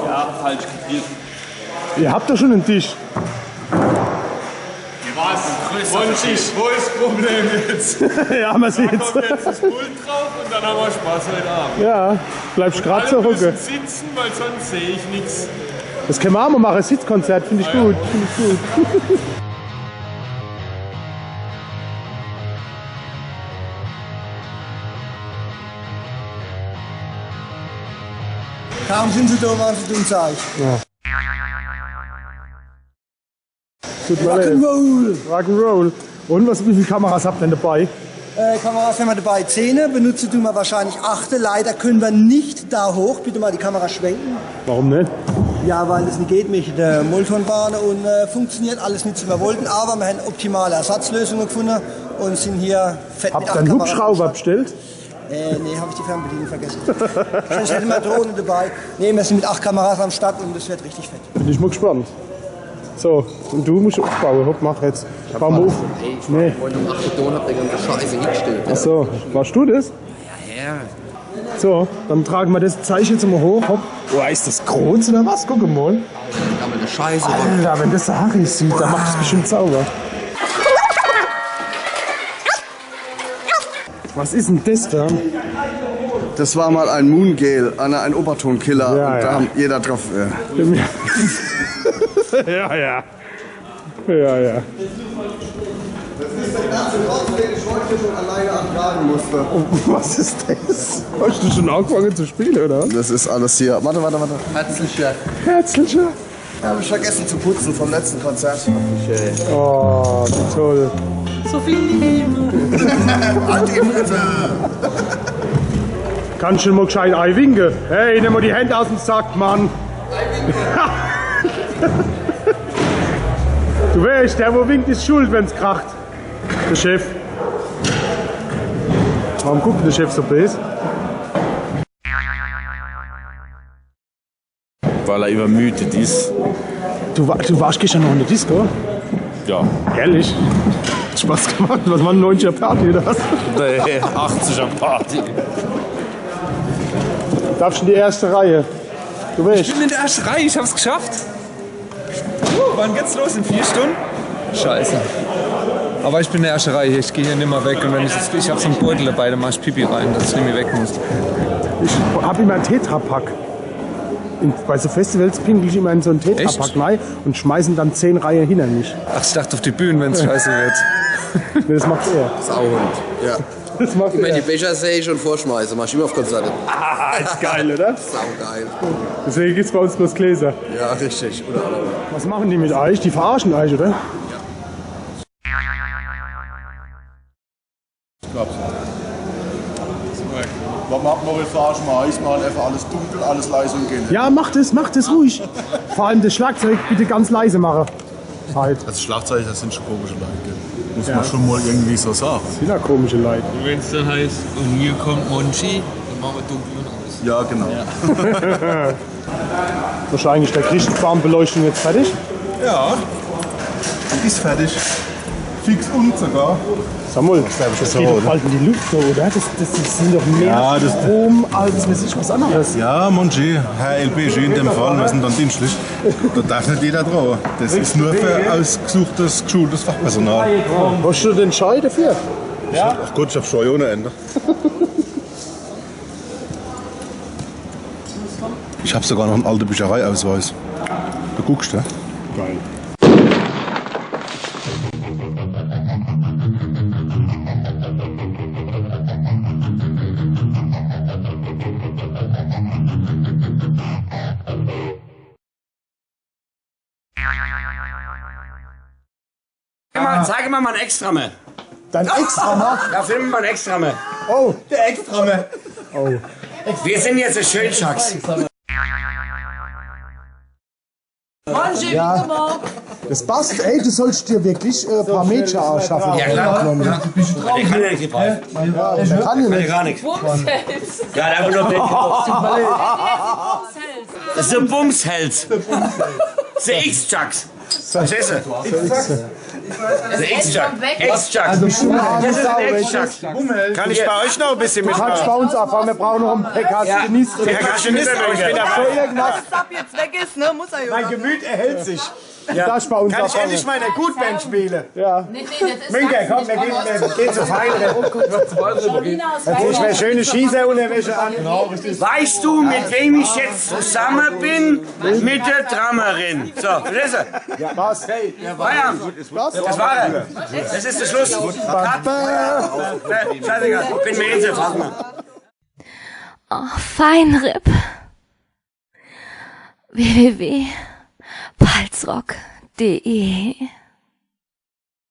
Ja, falsch gegriffen. Ihr habt doch schon einen Tisch. Was? Wo ist das Problem jetzt? Ja, man sieht's. Da kommt jetzt das Pult drauf und dann haben wir Spaß heute Abend. Ja, bleibst gerade zur Alle Rucke. müssen sitzen, weil sonst sehe ich nichts. Das können wir auch mal machen, ein Sitzkonzert, finde ich gut. Finde ich gut. Kaum sind sie da, waren sie dumm, sag ich. Ja. Rock'n'Roll. Rock'n'Roll. Und wie viele Kameras habt ihr denn dabei? Kameras haben wir dabei 10, benutzen tun wir wahrscheinlich 8. Leider können wir nicht da hoch. Bitte mal die Kamera schwenken. Warum nicht? Ja, weil es nicht geht mit der Moltonbahn und funktioniert alles nicht, wie wir wollten. Aber wir haben optimale Ersatzlösungen gefunden und sind hier fett Habt mit ihr 8 einen Kameras. Hubschrauber bestellt? Nee, habe ich die Fernbedienung vergessen. Sonst hätten wir Drohne dabei. Nee, wir sind mit 8 Kameras am Start und das wird richtig fett. Bin ich mal gespannt. So, und du musst aufbauen. Hopp, mach jetzt. Bau mal auf. Nee. Heute um 8 Uhr habt ihr die ganze Scheiße hingestellt. Ach so, warst du das? Ja. So, dann tragen wir das Zeichen jetzt mal hoch. Hopp. Oh, ist das groß oder was? Guck mal. Aber eine Scheiße. Alter, wenn das der Harry sieht, dann macht es bestimmt sauber. Was ist denn das da? Das war mal ein Moongale, ein Obertonkiller. Ja, und da ja. haben jeder drauf. Ja, ja. Ja, ja. Das ist der ganze Rost, den ich heute schon alleine antragen musste. Und was ist das? Hast du schon angefangen zu spielen, oder? Das ist alles hier. Warte. Herzlicher. Herzlicher. Habe ich vergessen zu putzen vom letzten Konzert. Oh, wie toll. So viel Liebe. Halt die Mutter! Kannst du mal gescheit einwinken? Hey, nimm mal die Hände aus dem Sack, Mann. Du weißt, der wo winkt ist schuld, wenn's kracht. Der Chef. Warum guckt der Chef so böse? Weil er übermüdet ist. Du warst gestern noch in der Disco? Ja. Ehrlich? Hat Spaß gemacht? Was war ein 90er Party oder was? Nee, 80er Party. Darfst du in die erste Reihe? Du weißt. Ich bin in der ersten Reihe, ich hab's geschafft. Wann geht's los? In 4 Stunden? Scheiße. Aber ich bin in der ersten Reihe, ich gehe hier nicht mehr weg. Und wenn ich hab so einen Beutel dabei, dann mach ich Pipi rein, dass ich nicht mehr weg muss. Ich hab immer einen Tetrapack. Bei so Festivals pinkel ich immer in so einen Tetrapack Echt? rein und schmeißen dann 10 Reihen hinter mich. Ach, ich dachte auf die Bühne, wenn's scheiße wird. Nee, das macht er. Sauhund. Ja. Das macht Immer er. die Becher sehe ich und vorschmeiße. Mach ich immer auf Konzerte. Ah, ist geil, oder? Saugeil. Deswegen gibt's bei uns bloß Gläser. Ja, richtig. Oder Was machen die mit euch? Die verarschen euch, oder? Was macht man, wir verarschen mal Eis, machen einfach alles dunkel, alles leise und gehen. Ja, macht es ruhig. Vor allem das Schlagzeug bitte ganz leise machen. Halt. Das Schlagzeichen, das sind schon komische Leute. Muss man schon mal irgendwie so sagen. Das sind ja komische Leute. Wenn es dann heißt, und hier kommt Monchi, dann machen wir dunkel und alles. Ja, genau. Wahrscheinlich der Christbahnbeleuchtung jetzt fertig. Ja, die ist fertig. Fix und sogar. Samuel, das geht doch bald in die Lüfte, oder? Das sind doch mehr Ja, das- Strom als weiß ich, was anderes. Ja, Monchi, Herr LBG in dem Fall, wir sind dann dienstlich. Da darf nicht jeder drauf. Das ist nur für ausgesuchtes, geschultes Fachpersonal. Hast du den Schei dafür? Ach Gott, ich hab Scheu ohne Ende. Ich hab sogar noch einen alten Büchereiausweis. Du guckst, ja? Geil. Zeig mal ein Extrame. Dein Extra Ja, filmen wir ein Extrame. Oh, Der Extrame. oh. Wir sind jetzt ein Schildschacks. Ja, das passt. Ey, du sollst dir wirklich ein paar Mädchen ausschaffen. Ja, klar. Der kann ja nicht gebrauchen. Ja, der kann ja nicht. Gar nichts. Bumshels. Ja, der einfach nur Bild. Das ist ein Bumshels. Das ist X-Chucks. Verstehst du? Ex-Chuck. Ex-Chuck. Also Ex-Chuck. Kann ich bei euch noch ein bisschen Kannst mitmachen? bei uns abfahren, wir brauchen noch einen Pekasionist. Der Kaschinist, aber ich bin dabei. So irgendwas. Ab jetzt weg ist, ne? Muss er ja. Mein Gemüt erhält sich. Das bei uns Kann ich abfahren. endlich mal in der Gutband spielen? Ja. Nee, das ist Münker, komm, wir gehen zu Feinre. Dann zieh ich mir schöne Schießerunterwäsche an. Weißt du, mit wem ich jetzt zusammen bin? Mit der Drummerin. So, lese. Was? Feierabend. Das war er. Das ist der Schluss. Scheißegal. Bin mir jetzt fass mal. Oh, Feinripp. www.palzrock.de